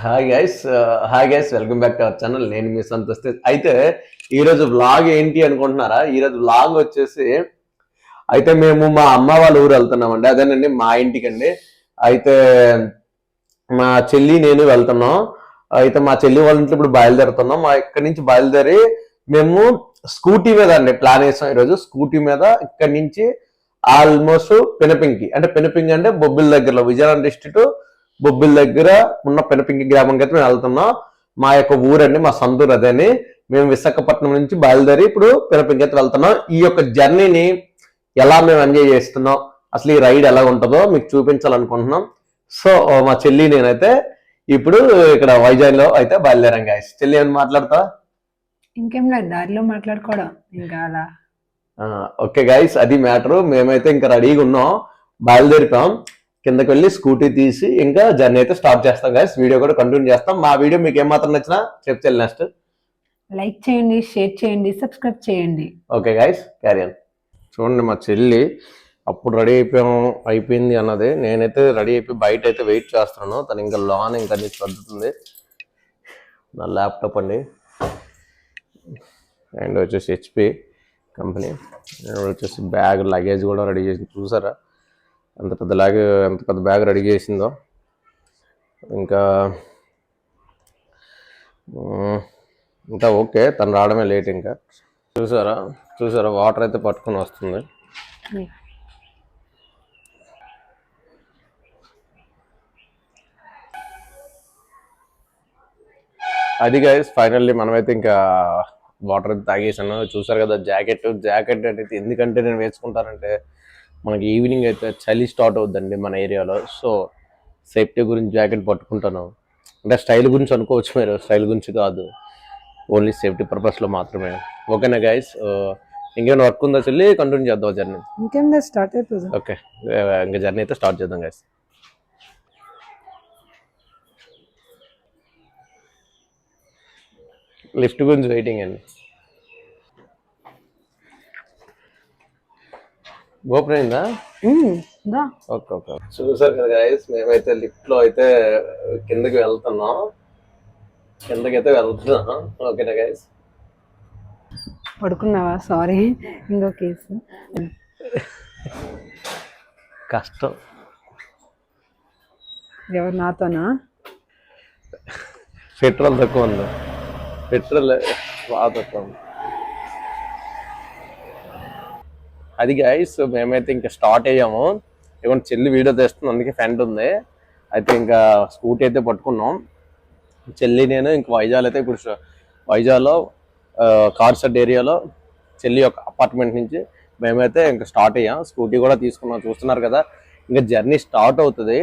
Hi guys welcome back to our channel. నేను మీ సంతోష్. అయితే ఈరోజు వ్లాగ్ ఏంటి అనుకుంటున్నారా? ఈరోజు వ్లాగ్ వచ్చేసి అయితే మేము మా అమ్మ వాళ్ళ ఊరు వెళ్తున్నామండి. అదేనండి మా ఇంటికండి. అయితే మా చెల్లి నేను వెళ్తున్నాం. అయితే మా చెల్లి వాళ్ళ ఇంట్లో ఇప్పుడు బయలుదేరుతున్నాం. మా ఇక్కడి నుంచి బయలుదేరి మేము స్కూటీ మీద అండి ప్లాన్ వేసాం. ఈరోజు స్కూటీ మీద ఇక్కడి నుంచి ఆల్మోస్ట్ పెనపింకి, అంటే పెనపింగి అంటే బొబ్బిల్ దగ్గరలో, విజయనగరం డిస్ట్రిక్ట్ బొబ్బిల్ దగ్గర ఉన్న పెనపింకి గ్రామంకి అయితే మేము వెళ్తున్నాం. మా యొక్క ఊరండి, మా సొంతూరు అదని. మేము విశాఖపట్నం నుంచి బయలుదేరి ఇప్పుడు పెనపింకి అయితే వెళ్తున్నాం. ఈ యొక్క జర్నీని ఎలా మేము ఎంజాయ్ చేస్తున్నాం, అసలు ఈ రైడ్ ఎలా ఉంటుందో మీకు చూపించాలనుకుంటున్నాం. సో మా చెల్లి నేనైతే ఇప్పుడు ఇక్కడ వైజాగ్ లో అయితే బయలుదేరాం. గాయస్, చెల్లి ఏమైనా మాట్లాడతా? ఇంకేం లేదు, దారిలో మాట్లాడుకోవడం ఇంకా అలా. ఓకే గైస్, అది మ్యాటరు. మేమైతే ఇంకా రెడీగా ఉన్నాం, బయలుదేరిపాం. కిందకి వెళ్ళి స్కూటీ తీసి ఇంకా జర్నీ అయితే స్టార్ట్ చేస్తాం. గైస్, వీడియో కూడా కంటిన్యూ చేస్తాం. మా వీడియో మీకు ఏమాత్రం నచ్చినా చెప్తే నెక్స్ట్ లైక్ చేయండి, షేర్ చేయండి, సబ్స్క్రైబ్ చేయండి. Okay guys, carry on. చూడండి, మా చెల్లి అప్పుడు రెడీ అయిపోయింది అన్నది. నేనైతే రెడీ అయిపోయి బయట అయితే వెయిట్ చేస్తున్నాను. తను ఇంకా లోన్ ఇంకా చదువుతుంది. నా ల్యాప్టాప్ అండి, అండ్ వచ్చేసి HP కంపెనీ. వచ్చేసి బ్యాగ్, లగేజ్ కూడా రెడీ చేసి చూసారా ఎంత పెద్ద బ్యాగ్ రెడీ చేసిందో. ఇంకా ఓకే, తను రావడమే లేట్. ఇంకా చూసారా వాటర్ అయితే పట్టుకొని వస్తుంది. అది గైస్, ఫైనల్లీ మనమైతే ఇంకా వాటర్ అయితే తాగేసాను. చూసారు కదా జాకెట్ అయితే ఎందుకంటే నేను వేసుకుంటానంటే మనకి ఈవినింగ్ అయితే చలి స్టార్ట్ అవుద్దండి మన ఏరియాలో. సో సేఫ్టీ గురించి జాకెట్ పట్టుకుంటాను. అంటే స్టైల్ గురించి అనుకోవచ్చు మీరు, స్టైల్ గురించి కాదు, ఓన్లీ సేఫ్టీ పర్పస్లో మాత్రమే. ఓకేనా గైస్, ఇంకేమైనా వర్క్ ఉందా చెల్లి? కంటిన్యూ చేద్దాం జర్నీ. ఇంకేం స్టార్ట్ అయిపోతుంది. ఓకే, ఇంకా జర్నీ అయితే స్టార్ట్ చేద్దాం గైస్. లిఫ్ట్ గురించి వెయిటింగ్ అండి. ఓపెన్ అయిందా? ఓకే. చూసారు కదా గైస్, మేమైతే లిఫ్ట్ లో అయితే కిందకి వెళ్తున్నాం. ఓకేనా గైస్? పడుకున్నావా? సారీ, ఇంకో కేసు. కష్టం. ఎవరు? నాతోనా? పెట్రోల్ తక్కువ ఉంది. పెట్రోల్ బాగా తక్కువ ఉంది. అది గైస్, మేమైతే ఇంకా స్టార్ట్ అయ్యాము. ఇవ్వండి, చెల్లి వీడియో తెస్తుంది, అందుకే ఫ్రంట్ ఉంది. అయితే ఇంకా స్కూటీ అయితే పట్టుకున్నాం. చెల్లి నేను ఇంకా వైజాగ్ అయితే ఇప్పుడు వైజాగ్లో కార్ షెడ్ ఏరియాలో చెల్లి యొక్క అపార్ట్మెంట్ నుంచి మేమైతే ఇంకా స్టార్ట్ అయ్యాం. స్కూటీ కూడా తీసుకున్నాం, చూస్తున్నారు కదా. ఇంకా జర్నీ స్టార్ట్ అవుతుంది,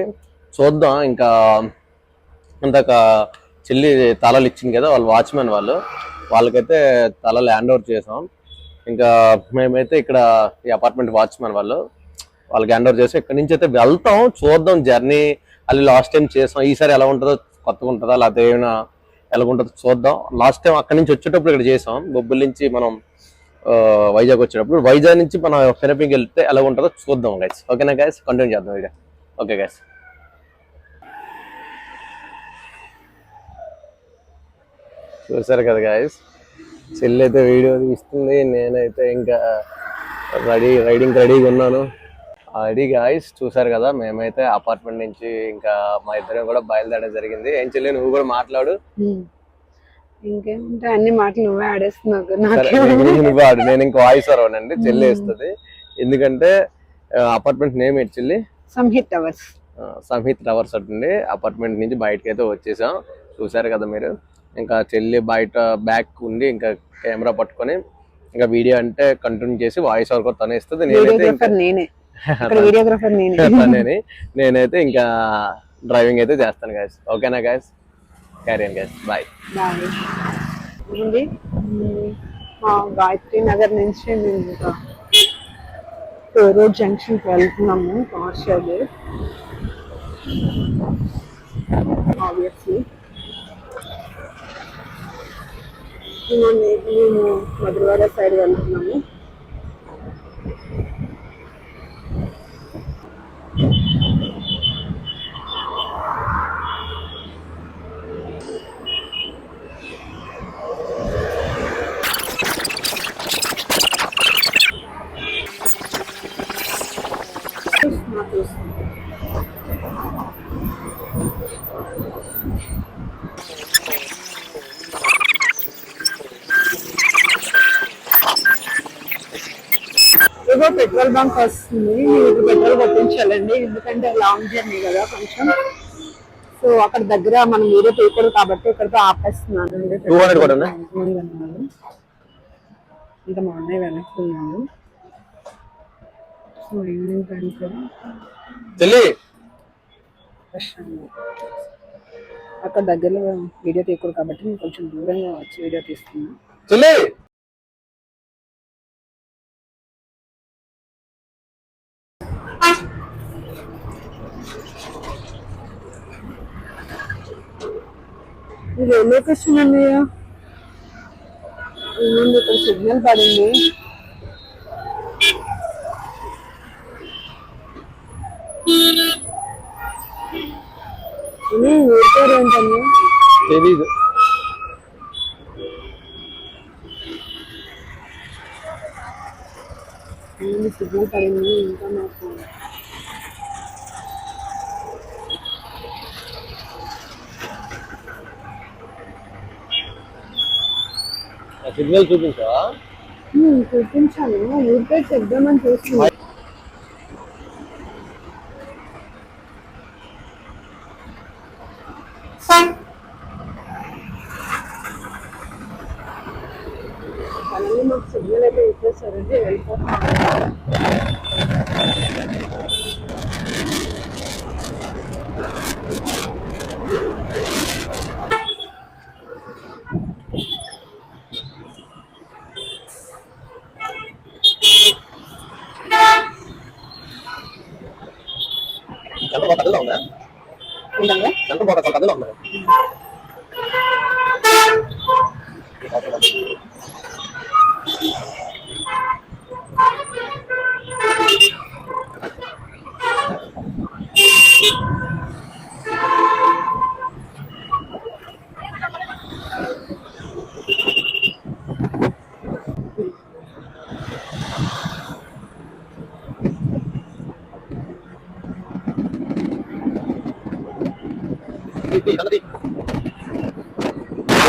చూద్దాం. ఇంకా ఇందాక చెల్లి తలలు ఇచ్చింది కదా, వాళ్ళు వాచ్మెన్ వాళ్ళకైతే తలలు హ్యాండ్ ఓవర్ చేసాం. ఇంకా మేమైతే ఇక్కడ ఈ అపార్ట్మెంట్ వాచ్మెన్ వాళ్ళకి హ్యాండ్ ఓవర్ చేసి ఇక్కడి నుంచి అయితే వెళ్తాం. చూద్దాం జర్నీ. అది లాస్ట్ టైం చేసాం, ఈసారి ఎలా ఉంటుందో, కొత్తగా ఉంటుందా లేకపోతే ఏమైనా ఎలా ఉంటుందో చూద్దాం. లాస్ట్ టైం అక్కడి నుంచి వచ్చేటప్పుడు ఇక్కడ చేసాం. బొబ్బిల్ నుంచి మనం వైజాగ్ వచ్చేటప్పుడు, వైజాగ్ నుంచి మనం పెనపింకి వెళ్తే ఎలా ఉంటుందో చూద్దాం గైస్. ఓకేనా గైస్, కంటిన్యూ చేద్దాం వీడియో. ఓకే గైస్, చూసారు కదా గైస్, చెల్లి అయితే వీడియో తీస్తుంది, నేనైతే ఇంకా రెడీగా ఉన్నాను. అది గైస్, చూసారు కదా, మేమైతే అపార్ట్మెంట్ నుంచి ఇంకా మా ఇద్దరం కూడా బయలుదేరడం జరిగింది. ఏం చెల్లి, నువ్వు కూడా మాట్లాడు. ఇంకేంటే అన్ని మాటలు నువ్వే ఆడేస్తున్నావు. నువ్వు ఆడు, నేను ఇంకా వాయిస్ అరవనండి, చెల్లి వేస్తుంది. ఎందుకంటే అపార్ట్మెంట్ నేమ్ ఏంటి చెల్లి? సంహిత్ టవర్స్ అంటుంది. అపార్ట్మెంట్ నుంచి బయటకి అయితే వచ్చేసాం. చూసారు కదా మీరు. ఇంకా చెల్లి బయట బ్యాక్ ఉండి ఇంకా కెమెరా పట్టుకొని ఇంకా వీడియో అంటే కంటిన్యూ చేసి వాయిస్ ఓవర్ కూడా తనే ఇస్తుంది. నేనైతే ఇంకా డ్రైవింగ్ అయితే చేస్తాను గైస్. ఓకేనా guys, carry on guys, bye. Gayatri Nagar నుంచి మేము ఇంకా రోడ్ జంక్షన్కి వెళ్తున్నాము. కమర్షియల్ ఆబ్వియస్లీ మేము మధురవాడ సైడ్ వెళ్తున్నాము. లో పెట్రోల్ బంక్ వస్తుంది. మీరు పెట్రోల్ కొట్టించాలండి, ఎందుకంటే లాంగ్ జర్నీ కదా కొంచెం. సో అక్కడ దగ్గర మనం వీడియో తీయకూడదు కాబట్టి ఇక్కడితో ఆపేస్తున్నాను. 200 కూడా ఇంకా మా అన్నయ్య వెనక్కున్నాను. సో ఈవినింగ్ టైం కూడా అక్కడ దగ్గరలో వీడియో తీయకూడదు కాబట్టి నేను కొంచెం దూరంగా వచ్చి వీడియో తీస్తున్నాను. ఇది ఏ లొకేషన్ అండి? ఇక్కడ సిగ్నల్ పడింది. ఊరి పేరు ఏంటండి? తెలీదు. సిగ్నల్ పడింది ఇంకా నాకు. సిగ్నల్ చూపించావా? చూపించాను. ఊరి పేరు చెప్దామని చూస్తున్నాను. మాకు సిగ్నల్ అయితే ఇచ్చేసారంటే వెళ్ళిపోతున్నాం.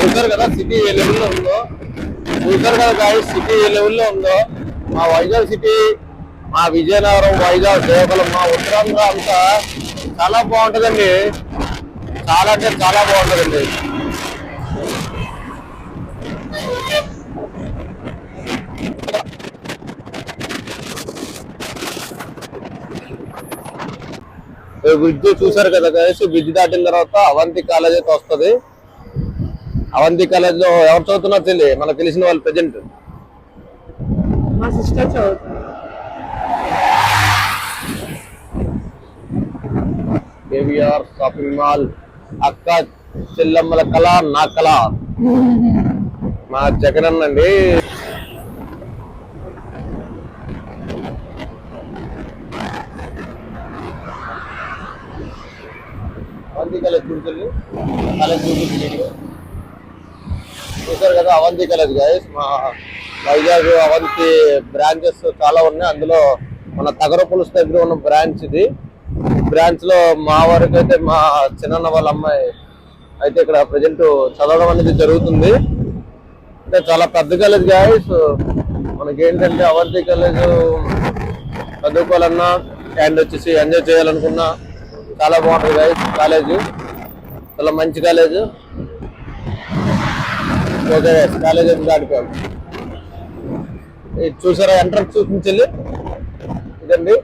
చూసారు కదా సిటీ ఏ లెవెల్లో ఉందో. చూసారు కదా గాయస్ సిటీ ఏ లెవెల్లో ఉందో. మా వైజాగ్ సిటీ, మా విజయనగరం, వైజాగ్, శ్రీకాకుళం, మా ఉత్తరాంధ్ర అంతా చాలా బాగుంటుందండి. చాలా అంటే చాలా బాగుంటుందండి. బ్రిడ్జ్ చూసారు కదా గాయస్. బ్రిడ్జ్ దాటిన తర్వాత అవంతి కాలేజ్ అయితే వస్తుంది. అవంతి కాలేజ్ లో ఎవరు చదువుతున్నారు తెలియ, మనకు తెలిసిన వాళ్ళు ప్రెజెంట్ మా సిస్టర్ చదువుతుంది. కేవీఆర్ షాపింగ్ మాల్, అక్క చెల్లమ్మల కళ, నా కళ, మా జగన్ అండి. అవంతి కాలేజ్ చూపించండి. కాలేజ్ చూపించండి. చూసారు కదా అవంతి కాలేజ్ గాయస్. మా వైజాగ్ అవంతి బ్రాంచెస్ చాలా ఉన్నాయి. అందులో మన తగర పులుసు దగ్గర ఉన్న బ్రాంచ్ ఇది. బ్రాంచ్ లో మా వరకు అయితే మా చిన్న వాళ్ళ అమ్మాయి అయితే ఇక్కడ ప్రజెంట్ చదవడం అనేది జరుగుతుంది. అంటే చాలా పెద్ద కాలేజ్ గాయస్. మనకేంటంటే అవంతి కాలేజ్ చదువుకోవాలన్నా అండ్ వచ్చేసి ఎంజాయ్ చేయాలనుకున్నా చాలా బాగుంటుంది గాయస్. కాలేజ్ చాలా మంచి కాలేజ్. ఓకే కాలేజ్ అయితే దాటిపోయాం. చూసారా ఎంట్రన్స్ చూపించండి. ఇదండి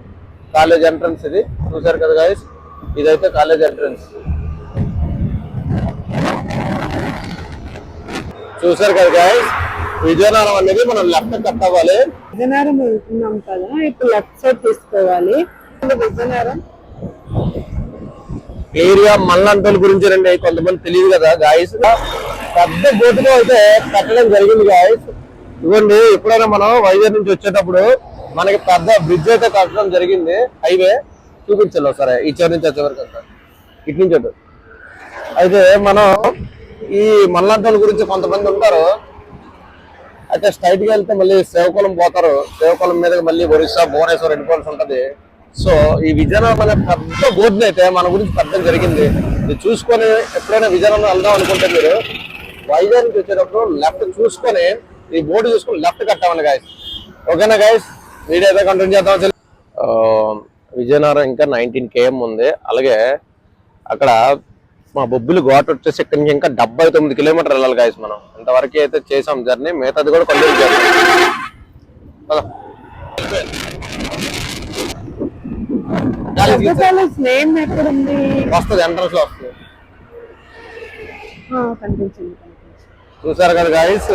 కాలేజ్ ఎంట్రన్స్. ఇది చూసారు కదా గాయస్. ఇదైతే కాలేజ్ ఎంట్రన్స్. చూసారు కదా గాయస్. విజయనగరం అనేది మనం లెఫ్ట్ కట్ అవ్వాలి. విజయనగరం వెళ్తున్నాం కదా, ఇప్పుడు లెఫ్ట్ సైడ్ తీసుకోవాలి. విజయనగరం ఏరియా మల్లంటోల్ గురించి రండి. కొంతమంది తెలియదు కదా గాయస్. పెద్ద బోటులో అయితే కట్టడం జరిగింది గాయస్. ఇవ్వండి ఎప్పుడైనా మనం వైజాగ్ నుంచి వచ్చేటప్పుడు మనకి పెద్ద బ్రిడ్జ్ అయితే కట్టడం జరిగింది. హైవే చూపించాలి సరే. ఈ చివరి నుంచి వచ్చే వరకు ఇటు నుంచి అటు. అయితే మనం ఈ మల్లంటోల్ గురించి కొంతమంది ఉంటారు. అయితే స్ట్రైట్ గా వెళ్తే మళ్ళీ శ్రీకాకుళం పోతారు. శ్రీకాకుళం మీద మళ్ళీ ఒరిస్సా, భువనేశ్వర్ వెళ్ళిపోవాల్సి ఉంటది. సో ఈ విజయనగరం అనే పెద్ద బోర్డుని అయితే మన గురించి పెట్టడం జరిగింది. ఇది చూసుకొని ఎప్పుడైనా విజయనగరం వెళ్దాం అనుకుంటే మీరు వైజాగ్ నుంచి వచ్చేటప్పుడు లెఫ్ట్ చూసుకొని ఈ బోర్డు చూసుకొని లెఫ్ట్ కట్టామండి గాయస్. ఓకేనా గాయస్. వీడియో అయితే కంటిన్యూ చేద్దాం. విజయనగరం ఇంకా 19 km ఉంది. అలాగే అక్కడ మా బొబ్బిలి ఘాట్ వచ్చేసి ఇక్కడి నుంచి ఇంకా 79 కిలోమీటర్లు వెళ్ళాలి గాయస్. మనం ఇంతవరకు అయితే చేసాం జర్నీ, మిగతాది కూడా కంటిన్యూ చేద్దాం. వస్తుంది, ఎంట్రన్స్ లో వస్తుంది. చూసారు కదా గాయస్,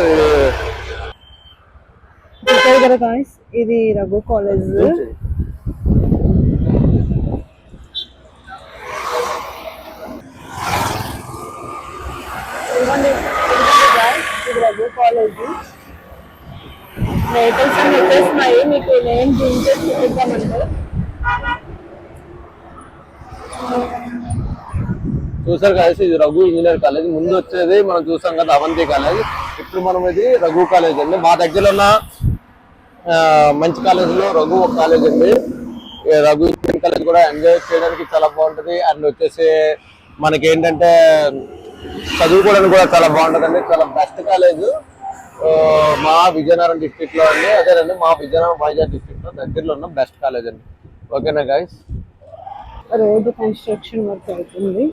ఇది రఘు కాలేజ్. ఇది రఘు కాలేజ్. వెహికల్స్ అన్ని వచ్చేస్తున్నాయి. మీకు నేను చూపిద్దామంటే చూసారు గాయస్, ఇది రఘు ఇంజనీర్ కాలేజ్. ముందు వచ్చేది మనం చూసాం కదా అవంతి కాలేజ్. ఇప్పుడు మనం ఇది రఘు కాలేజ్ అండి. మా దగ్గర ఉన్న మంచి కాలేజ్ లో రఘు ఒక కాలేజ్ అండి. రఘు ఇంజనీరింగ్ కాలేజ్ కూడా ఎంజాయ్ చేయడానికి చాలా బాగుంటది. అండ్ వచ్చేసి మనకి ఏంటంటే చదువుకోవడానికి కూడా చాలా బాగుంటదండి. చాలా బెస్ట్ కాలేజ్ మా విజయనగరం డిస్ట్రిక్ట్ లో అండి. అదేనండి మా విజయనగరం వైజాగ్ డిస్ట్రిక్ట్ లో దగ్గరలో ఉన్న బెస్ట్ కాలేజ్ అండి. ఓకేనా గైస్? రోడ్డు కన్స్ట్రక్షన్ వర్క్ అవుతుంది.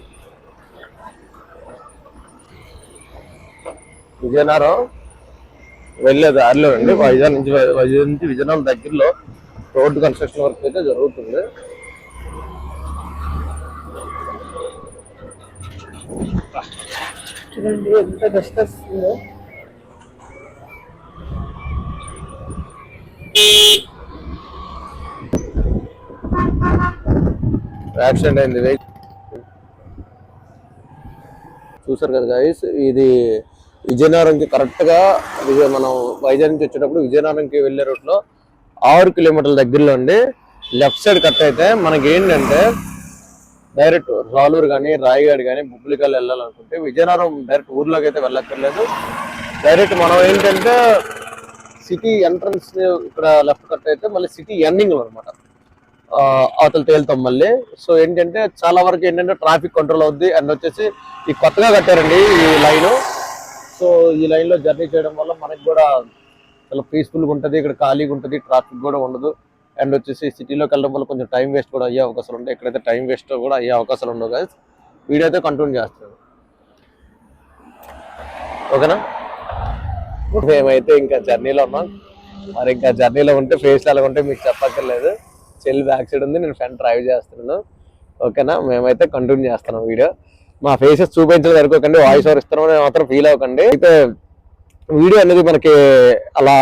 విజయనగరం వెళ్ళే దారిలో అండి, వైజాగ్ నుంచి విజయనగరం దగ్గరలో రోడ్డు కన్స్ట్రక్షన్ వర్క్ అయితే జరుగుతుంది. చూడండి ఎంత డస్ట్ వస్తుందో. యాక్సిడెంట్ అయింది. చూసారు కదా గైస్, ఇది విజయనగరంకి కరెక్ట్ గా మనం వైజాగ్ నుంచి వచ్చేటప్పుడు విజయనగరంకి వెళ్లే రూట్ లో 6 కిలోమీటర్ల దగ్గరలో అండి. లెఫ్ట్ సైడ్ కట్ అయితే మనకి ఏంటంటే డైరెక్ట్ రాలూరు కానీ రాయగఢ్ కానీ బొబ్బిలికల్ వెళ్ళాలనుకుంటే విజయనగరం డైరెక్ట్ ఊర్లోకి అయితే వెళ్ళక్కర్లేదు. డైరెక్ట్ మనం ఏంటంటే సిటీ ఎంట్రన్స్ ఇక్కడ లెఫ్ట్ కట్ అయితే మళ్ళీ సిటీ ఎండింగ్ అనమాట, అవతల తేలుతాం మళ్ళీ. సో ఏంటంటే చాలా వరకు ఏంటంటే ట్రాఫిక్ కంట్రోల్ అవుద్ది. అండ్ వచ్చేసి ఈ కొత్తగా కట్టారండి ఈ లైన్. సో ఈ లైన్ లో జర్నీ చేయడం వల్ల మనకి కూడా చాలా పీస్ఫుల్గా ఉంటుంది. ఇక్కడ ఖాళీగా ఉంటుంది, ట్రాఫిక్ కూడా ఉండదు. అండ్ వచ్చేసి సిటీలోకి వెళ్ళడం వల్ల కొంచెం టైం వేస్ట్ కూడా అయ్యే అవకాశాలు ఉంటాయి. ఇక్కడైతే టైం వేస్ట్ కూడా అయ్యే అవకాశాలు ఉండవు గైస్. వీడియో అయితే కంటిన్యూ చేస్తాను, ఓకేనా? మేమైతే ఇంకా జర్నీలో ఉన్నాం. మరి ఇంకా జర్నీలో ఉంటే ఫేస్ ఎలా ఉంటే మీకు చెప్పక్కర్లేదు. చెల్లి బ్యాక్ సైడ్ ఉంది, నేను ఫ్రంట్ డ్రైవ్ చేస్తున్నాను, ఓకేనా? మేమైతే కంటిన్యూ చేస్తున్నాం వీడియో. మా ఫేసెస్ చూపించడం సరిపోకండి, వాయిస్ ఓవర్ ఇస్తున్నాం మాత్రం ఫీల్ అవ్వకండి. అయితే వీడియో అనేది మనకి అలా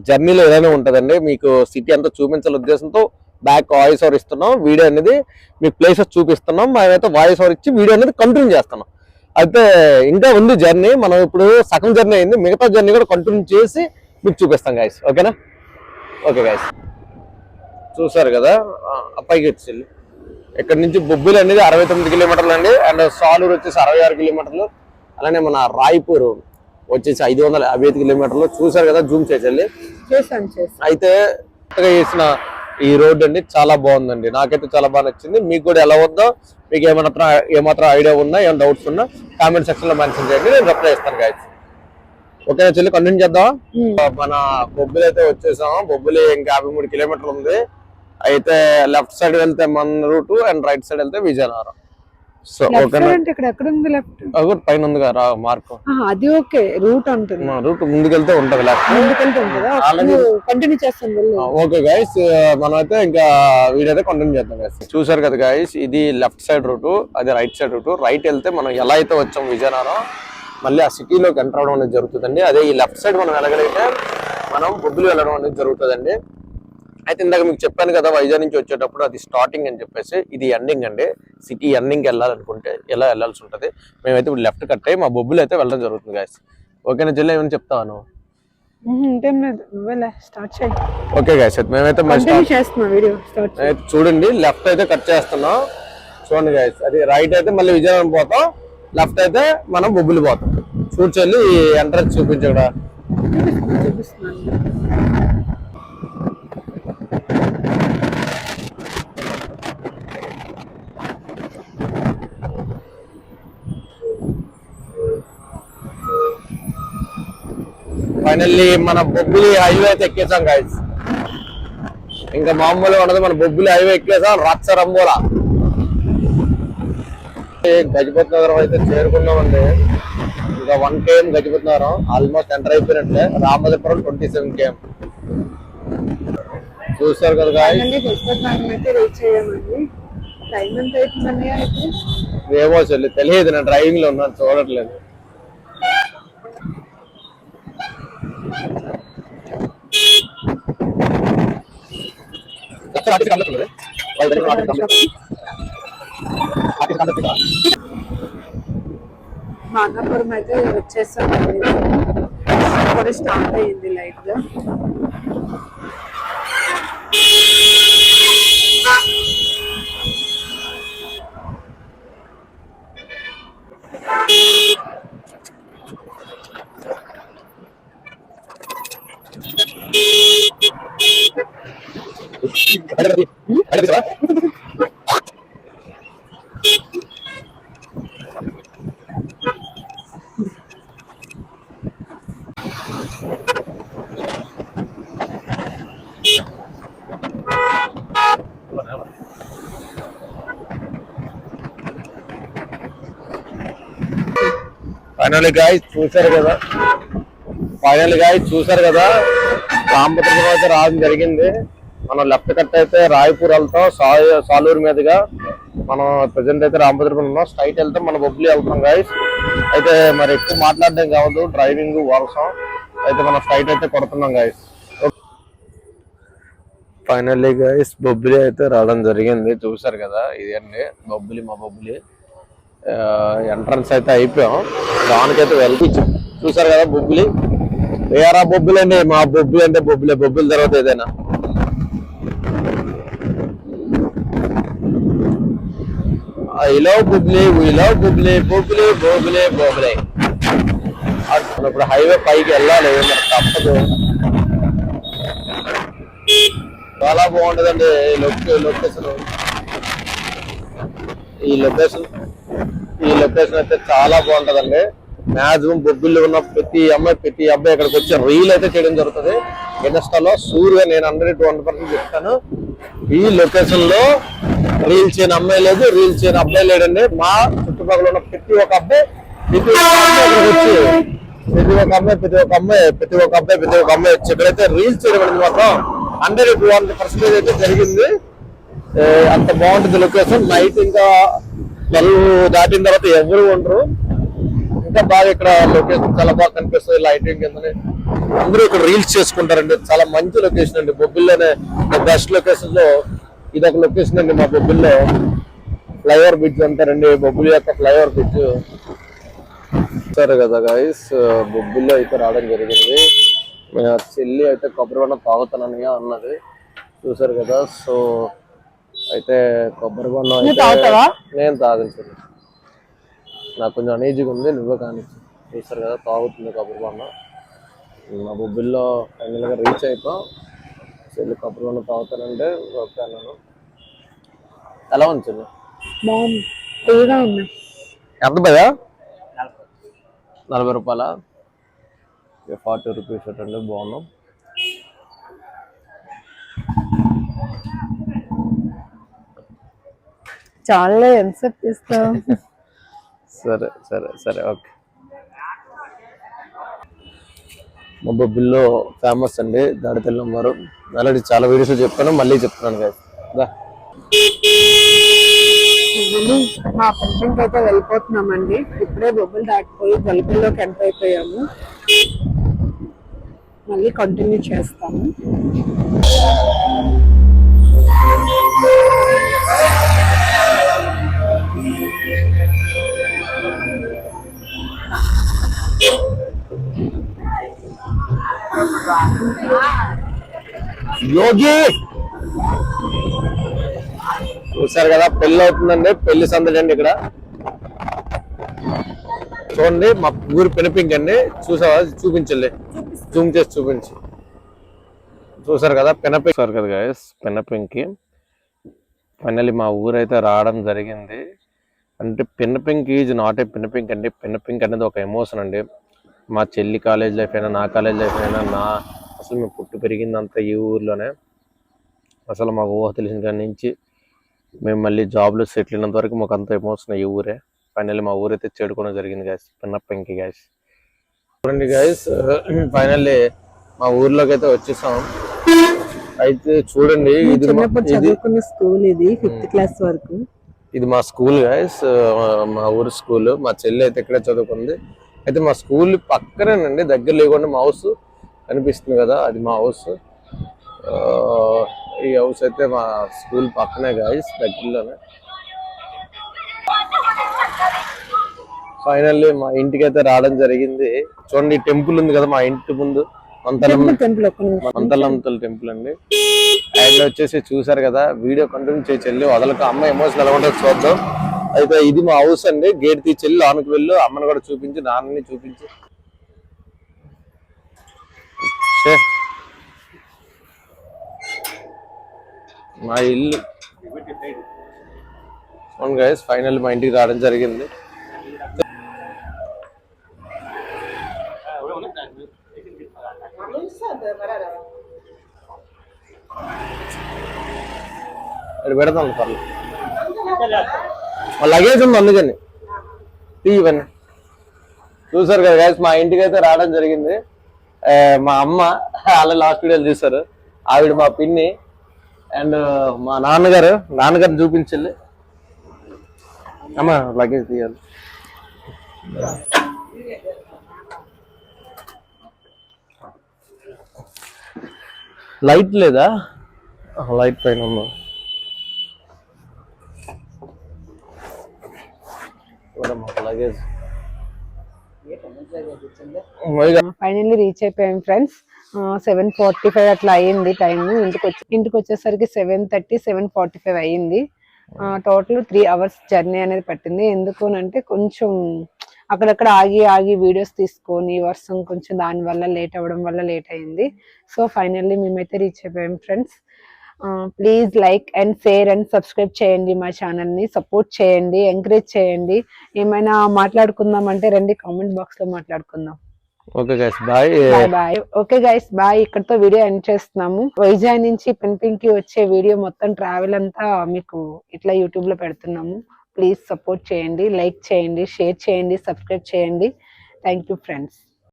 జర్నీలో ఏదైనా ఉంటుందండి. మీకు సిటీ అంతా చూపించాల ఉద్దేశంతో బ్యాక్ వాయిస్ ఓవర్ ఇస్తున్నాం. వీడియో అనేది మీకు ప్లేసెస్ చూపిస్తున్నాం. మేమైతే వాయిస్ ఓవర్ ఇచ్చి వీడియో అనేది కంటిన్యూ చేస్తున్నాం. అయితే ఇంకా ఉంది జర్నీ, మనం ఇప్పుడు సగం జర్నీ అయింది, మిగతా జర్నీ కూడా కంటిన్యూ చేసి మీకు చూపిస్తాం గైస్, ఓకేనా? ఓకే గైస్, చూసారు కదా అబ్బాయికి వచ్చి ఇక్కడ నుంచి బొబ్బిలి అనేది 69 కిలోమీటర్లు అండి. అండ్ సాలూరు వచ్చేసి 66 కిలోమీటర్లు. అలానే మన రాయపూర్ వచ్చేసి 555 కిలోమీటర్లు. చూసారు కదా, జూమ్ చేసేది. అయితే వేసిన ఈ రోడ్ అండి చాలా బాగుందండి, నాకైతే చాలా బాగా నచ్చింది. మీకు కూడా ఎలా ఉందో, మీకు ఏమాత్రం ఐడియా ఉన్నా, ఏమైనా డౌట్స్ ఉన్నా కామెంట్ సెక్షన్ లో మెన్షన్ చేయండి, నేను రిప్లై ఇస్తాను గైస్. ఓకేనా చెల్లి, కంటిన్యూ చేద్దాం. మన బొబ్బిలి అయితే వచ్చేసాం. బొబ్బిలి ఇంకా 53 కిలోమీటర్లు ఉంది. అయితే లెఫ్ట్ సైడ్ వెళ్తే మన రూట్ అండ్ రైట్ సైడ్ వెళ్తే విజయనగరం. సో ఓకేనా, పైన ఉంది కదా మార్క్, అది ఓకే. రూట్ ఉంటుంది, రూట్ ముందుకెళ్తే ఉంటది, లెఫ్ట్ కంటిన్యూ చేస్తాను. ఓకే గైస్, మనం అయితే ఇంకా వీడియో అయితే కంటిన్యూ చేద్దాం గైస్. చూసారు కదా గైస్, ఇది లెఫ్ట్ సైడ్ రూట్, అది రైట్ సైడ్ రూట్. రైట్ వెళ్తే మనం ఎలా అయితే వచ్చాం విజయనగరం, మళ్ళీ ఆ సిటీలోకి ఎంటర్ అవడం అనేది జరుగుతుందండి. అదే ఈ లెఫ్ట్ సైడ్ మనం వెళ్ళగలిగితే మనం బొబ్బిలి వెళ్ళడం అనేది జరుగుతుందండి. అయితే ఇందాక మీకు చెప్పాను కదా, వైజాగ్ నుంచి వచ్చేటప్పుడు అది స్టార్టింగ్ అని చెప్పేసి, ఇది ఎండింగ్ అండి. సిటీ ఎండింగ్కి వెళ్ళాలనుకుంటే ఎలా వెళ్ళాల్సి ఉంటుంది. మేమైతే ఇప్పుడు లెఫ్ట్ కట్ అయ్యి మా బొబ్బిలి అయితే వెళ్ళడం జరుగుతుంది గైస్. ఓకేనా చెల్లి, ఏమైనా చెప్తాను? ఓకే గైస్, మేమైతే చూడండి లెఫ్ట్ అయితే కట్ చేస్తున్నాం. చూడండి గైస్, అది రైట్ అయితే మళ్ళీ విజయనగరం పోతాం, లెఫ్ట్ అయితే మనం బొబ్బిలి పోతాం. చూడు చెల్లి, ఎంట్రన్స్ చూపించడా. ఫైనల్లీ మన బొబ్బిలి హైవే అయితే ఎక్కేసాం గైస్. ఇంకా మామూలుగా ఉండదు. మన బొబ్బిలి హైవే ఎక్కేసా రచ్చ రంబోలా. గజపతి నగరం అయితే చేరుకున్నామండి. ఇంకా 1 km గజపతి నగరం ఆల్మోస్ట్ ఎంటర్ అయిపోయినట్లే. రామచంద్రపురం 27 km. చూస్తారు కదా ఏమో తెలియదు, నేను డ్రైవింగ్ లో ఉన్నాను, చూడట్లేదు. మాదాపురం అయితే వచ్చేసాం. స్టార్ట్ అయ్యింది లైట్ గా. ఫైనల్ గాయ్స్ చూసారు కదా రామచంద్రపురం అయితే రావడం జరిగింది. మనం లెఫ్ట్ కట్ అయితే రాయపూర్ వెళ్తాం, సాలూరు మీదుగా. మనం ప్రెసెంట్ అయితే రామచంద్రపురం ఉన్నాం. స్ట్రైట్ వెళ్తాం, మన బొబ్బిలి వెళ్తాం గాయ్స్. అయితే మరి ఎక్కువ మాట్లాడడం కావద్దు, డ్రైవింగ్ వర్షం అయితే మనం స్ట్రైట్ అయితే కొడుతున్నాం గాయ్స్. ఫైనల్లీ గాయ్స్ బొబ్బిలి అయితే రావడం జరిగింది. చూసారు కదా ఇదండి బొబ్బిలి, మా బొబ్బిలి. ఎంట్రన్స్ అయితే అయిపోయాం, దానికైతే వెళ్తూ చూసారు కదా బొబ్బిలి. ఏరా బొబ్బిలి అండి, మా బొబ్బిలి అంటే బొబ్బిలి తర్వాత ఏదైనా. I love Bobbili, we love Bobbili, Bobbili Bobbili Bobbili. ఇప్పుడు హైవే పైకి వెళ్ళాలి, మనకు తప్పదు. చాలా బాగుంటదండి లొకేషన్. ఈ లొకేషన్ అయితే చాలా బాగుంటదండి. మాక్సిమం బొబ్బిల్లో ఉన్న ప్రతి అబ్బాయి ఇక్కడికి వచ్చి రీల్ అయితే చేయడం జరుగుతుంది ఇన్స్టాలో. సూర్య నేను 100% చెప్తాను, ఈ లొకేషన్ లో రీల్ చేయని అమ్మాయి లేదు, రీల్ చేయని అబ్బాయి లేడండి. మా చుట్టుపక్కల ఉన్న ప్రతి ఒక్క అబ్బాయి వచ్చి ఇక్కడైతే రీల్స్ చేయడం అనేది మాత్రం 100% అయితే జరిగింది. అంత బాగుంటుంది లొకేషన్. నైట్ ఇంకా 12 దాటిన తర్వాత ఎవరు ఉండరు. ఇంకా బాగా ఇక్కడ లొకేషన్ చాలా బాగా కనిపిస్తుంది. లైటింగ్ కింద అందరూ ఇక్కడ రీల్స్ చేసుకుంటారండి. చాలా మంచి లొకేషన్ అండి బొబ్బిల్లోనే. బెస్ట్ లొకేషన్ లో ఇదొక లొకేషన్ అండి మా బొబ్బిల్లో. ఫ్లైఓవర్ బ్రిడ్జ్ అంటారండి బొబ్బిలి యొక్క ఫ్లైఓవర్ బ్రిడ్జ్. సరే కదా గాయస్, బొబ్బిల్లో అయితే రావడం జరిగింది. చెల్లి అయితే కొబ్బరి బొండం తాగుతానని అన్నది, చూసారు కదా. సో అయితే కొబ్బరి బొండం నేను తాగించాను, నాకు కొంచెం అనీజీగా ఉంది, నువ్వే కానీ. చూస్తారు కదా తాగుతుంది కొబ్బరి బొండం. మా బొబ్బిల్లో ఫైనల్ గా రీచ్ అయిపోయాం. చెల్లి కొబ్బరి బొండం తాగుతానంటే ఓకే అన్నాను. ఎలా ఉంది చెల్లి? ఎంత భయా? 40 రూపాయల 40 రూపీస్ అండి. బాగున్నాం. చాలా ఎంతసేపు తీస్తాం. సరే సరే సరే ఓకే. మా బొబ్బిల్లో ఫేమస్ అండి దాడితెల్లం వారు. ఆల్రెడీ చాలా వీడియోస్ చెప్పాను, మళ్ళీ చెప్తున్నాను కదా. మా పెన్షన్కి అయితే వెళ్ళిపోతున్నామండి. ఇప్పుడే బొబ్బులు దాటిపోయి గొలుపుల్లోకి ఎంటర్ అయిపోయాము. మళ్ళీ కంటిన్యూ చేస్తాము. యోగి చూసారు కదా పెళ్లి అవుతుందండి, పెళ్లి సందడి అండి ఇక్కడ. చూడండి మా ఊరి పెనపింక్ అండి. చూసావా? చూపించలే, జూమ్ చేసి చూపించి. చూసారు కదా పెనపింక్. సార్ కదా గైస్ పెనపింక్. ఫైనల్లీ మా ఊరైతే రావడం జరిగింది. అంటే పెనపింక్ ఈజ్ నాట్ ఏ పెనపింక్ అండి. పెనపింక్ అనేది ఒక ఎమోషన్ అండి. మా చెల్లి కాలేజ్ లైఫ్ అయినా, నా కాలేజ్ లైఫ్ అయినా, అసలు మేము పుట్టి పెరిగిందంతా ఈ ఊర్లోనే. అసలు మాకు ఊహ తెలిసిన కాడి నుంచి మేము మళ్ళీ జాబ్లో సెటిల్ అయినంత వరకు మాకు అంత ఎమోషన్ ఈ ఊరే. ఫైనల్లీ మా ఊరైతే చేరుకోవడం జరిగింది గాయస్, పిన్నప్పంకి గాయస్. చూడండి గాయస్, ఫైనల్లీ మా ఊర్లోకి అయితే వచ్చేసాం. అయితే చూడండి, ఇది చిన్నప్పుడు చదువుకున్న స్కూల్ ఇది 5th క్లాస్ వరకు. ఇది మా స్కూల్ గాయస్, మా ఊరు స్కూల్. మా చెల్లి అయితే ఇక్కడే చదువుకుంది. అయితే మా స్కూల్ పక్కనేనండి, దగ్గర లేకుండా మా హౌస్ కనిపిస్తుంది కదా, అది మా హౌస్. ఈ హౌస్ అయితే మా స్కూల్ పక్కనే గాయస్, దగ్గరలోనే. ఫైనల్లీ మా ఇంటికి అయితే రావడం జరిగింది. చూడండి, టెంపుల్ ఉంది కదా మా ఇంటి ముందు, మంతలమ్మతల టెంపుల్ అండి. ఆయన వచ్చేసి చూసారు కదా, వీడియో కంటిన్యూ చేసి చెల్లి వదలక, అమ్మ ఎమోషన్ ఎలా ఉంటుందో చూద్దాం. అయితే ఇది మా హౌస్ అండి. గేట్ తీసి చెల్లి లోనికి వెళ్ళు, అమ్మని కూడా చూపించి, నాన్నని చూపించి. మా ఇల్లు అవును గైస్, ఫైనల్ మా ఇంటికి రావడం జరిగింది. అది పెడతాం పర్లేదు, మా లగేజ్ ఉంది అందుకని. ఇవన్నీ చూసారు కదా గైస్, మా ఇంటికి అయితే రావడం జరిగింది. మా అమ్మ వాళ్ళ లాస్ట్ వీడియోలు చూసారు, ఆవిడ మా పిన్ని, అండ్ మా నాన్నగారు చూపించాలి. అమ్మ లగేజ్ తీయాలి. లైట్ లేదా? లైట్ పైన ఉందా? లగేజ్ ఫైనల్లీ రీచ్ అయిపోయాం ఫ్రెండ్స్. 7:45 అట్లా అయ్యింది టైం. ఇంటికి వచ్చేసరికి 7:30, 7:45 అయ్యింది. టోటల్ 3 hours జర్నీ అనేది పట్టింది. ఎందుకు అంటే కొంచెం అక్కడక్కడ ఆగి వీడియోస్ తీసుకొని, వర్షం కొంచెం దాని వల్ల లేట్ అవ్వడం వల్ల లేట్ అయింది. సో ఫైనల్లీ మేమైతే రీచ్ అయిపోయాం friends. Please like and share and subscribe చేయండి, మా ఛానల్ ని సపోర్ట్ చేయండి, ఎంకరేజ్ చేయండి. ఏమైనా మాట్లాడుకుందాం అంటే రండి, కామెంట్ బాక్స్ లో మాట్లాడుకుందాం. Okay guys, bye bye. Okay guys, bye. ఇక్కడతో వీడియో ఎండ్ చేస్తున్నాము. వైజాగ్ నుంచి పెన్పింగ్ వచ్చే వీడియో మొత్తం ట్రావెల్ అంతా మీకు ఇట్లా యూట్యూబ్ లో పెడుతున్నాము. ప్లీజ్ సపోర్ట్ చేయండి, లైక్ చేయండి, షేర్ చేయండి, సబ్స్క్రైబ్ చేయండి. Thank you friends.